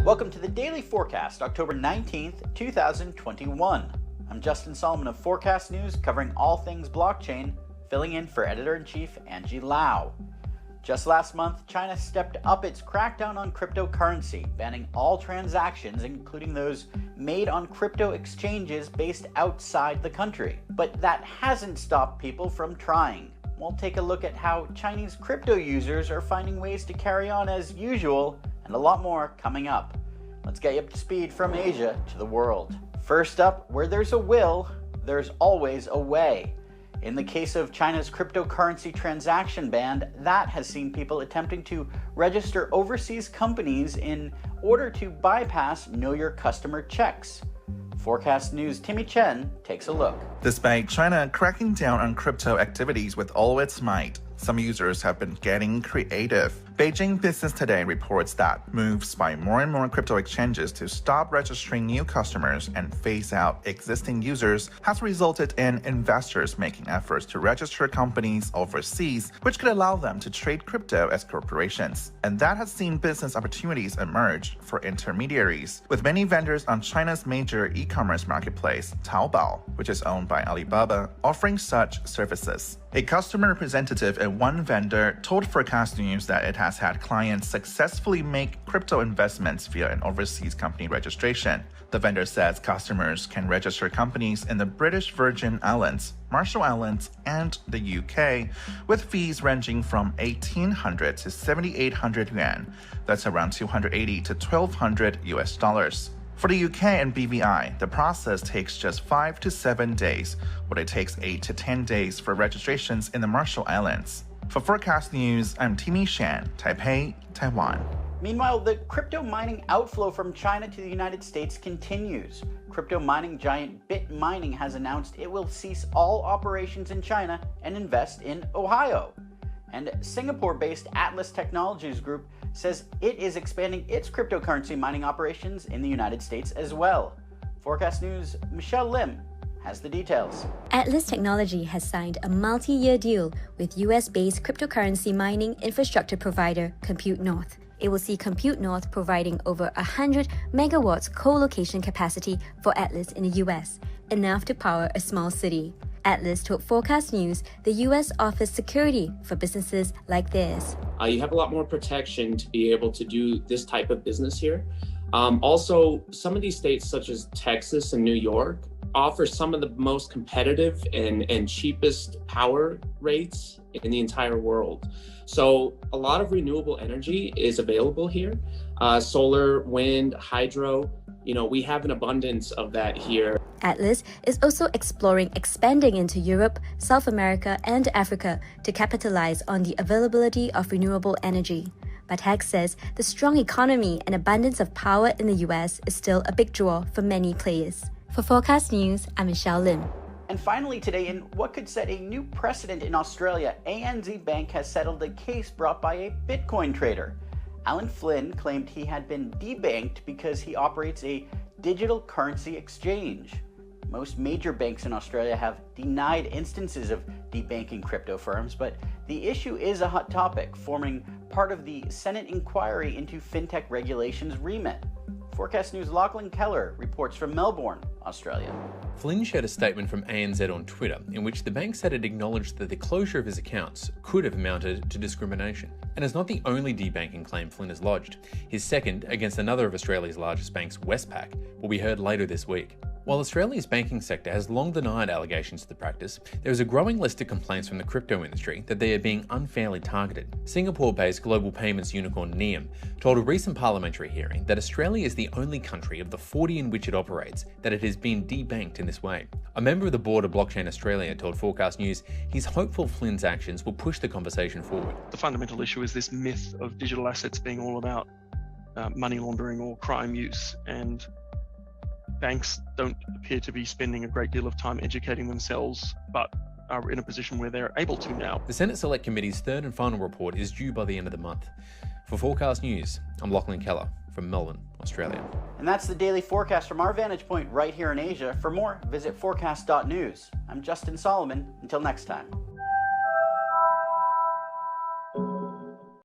Welcome to the Daily Forkast, October 19th, 2021. I'm Justin Solomon of Forkast News, covering all things blockchain, filling in for Editor-in-Chief Angie Lau. Just last month, China stepped up its crackdown on cryptocurrency, banning all transactions, including those made on crypto exchanges based outside the country. But that hasn't stopped people from trying. We'll take a look at how Chinese crypto users are finding ways to carry on as usual, and a lot more coming up. Let's get you up to speed from Asia to the world. First up, where there's a will, there's always a way. In the case of China's cryptocurrency transaction ban, that has seen people attempting to register overseas companies in order to bypass Know Your Customer checks. Forkast News' Timmy Chen takes a look. Despite China cracking down on crypto activities with all its might, some users have been getting creative. Beijing Business Today reports that moves by more and more crypto exchanges to stop registering new customers and phase out existing users has resulted in investors making efforts to register companies overseas, which could allow them to trade crypto as corporations. And that has seen business opportunities emerge for intermediaries, with many vendors on China's major e-commerce marketplace, Taobao, which is owned by Alibaba, offering such services. A customer representative at one vendor told Forkast News that it has had clients successfully make crypto investments via an overseas company registration. The vendor says customers can register companies in the British Virgin Islands, Marshall Islands, and the UK, with fees ranging from 1,800 to 7,800 yuan. That's around 280 to 1,200 US dollars. For the UK and BVI, the process takes just 5 to 7 days, while it takes 8 to 10 days for registrations in the Marshall Islands. For Forkast News, I'm Timmy Shan, Taipei, Taiwan. Meanwhile, the crypto mining outflow from China to the United States continues. Crypto mining giant BitMining has announced it will cease all operations in China and invest in Ohio. And Singapore-based Atlas Technologies Group says it is expanding its cryptocurrency mining operations in the United States as well. Forkast News' Michelle Lim has the details. Atlas Technology has signed a multi-year deal with US-based cryptocurrency mining infrastructure provider Compute North. It will see Compute North providing over 100 megawatts co-location capacity for Atlas in the US, enough to power a small city. Atlas told Forkast News the US offers security for businesses like theirs. You have a lot more protection to be able to do this type of business here. Also, some of these states, such as Texas and New York, offer some of the most competitive and cheapest power rates in the entire world. So a lot of renewable energy is available here. Solar, wind, hydro, we have an abundance of that here. Atlas is also exploring expanding into Europe, South America, and Africa to capitalize on the availability of renewable energy. But Hex says the strong economy and abundance of power in the US is still a big draw for many players. For Forkast News, I'm Michelle Lim. And finally today, in what could set a new precedent in Australia, ANZ Bank has settled a case brought by a Bitcoin trader. Alan Flynn claimed he had been debanked because he operates a digital currency exchange. Most major banks in Australia have denied instances of debanking crypto firms, but the issue is a hot topic, forming part of the Senate inquiry into fintech regulations remit. Forkast News' Lachlan Keller reports from Melbourne, Australia. Flynn shared a statement from ANZ on Twitter in which the bank said it acknowledged that the closure of his accounts could have amounted to discrimination, and is not the only debanking claim Flynn has lodged. His second, against another of Australia's largest banks, Westpac, will be heard later this week. While Australia's banking sector has long denied allegations of the practice, there is a growing list of complaints from the crypto industry that they are being unfairly targeted. Singapore-based global payments unicorn Nium told a recent parliamentary hearing that Australia is the only country of the 40 in which it operates that it has been debanked in this way. A member of the board of Blockchain Australia told Forkast News he's hopeful Flynn's actions will push the conversation forward. The fundamental issue is this myth of digital assets being all about money laundering or crime use, and banks don't appear to be spending a great deal of time educating themselves, but are in a position where they're able to now. The Senate Select Committee's third and final report is due by the end of the month. For Forkast News, I'm Lachlan Keller from Melbourne, Australia. And that's the Daily Forkast from our vantage point right here in Asia. For more, visit forkast.news. I'm Justin Solomon. Until next time.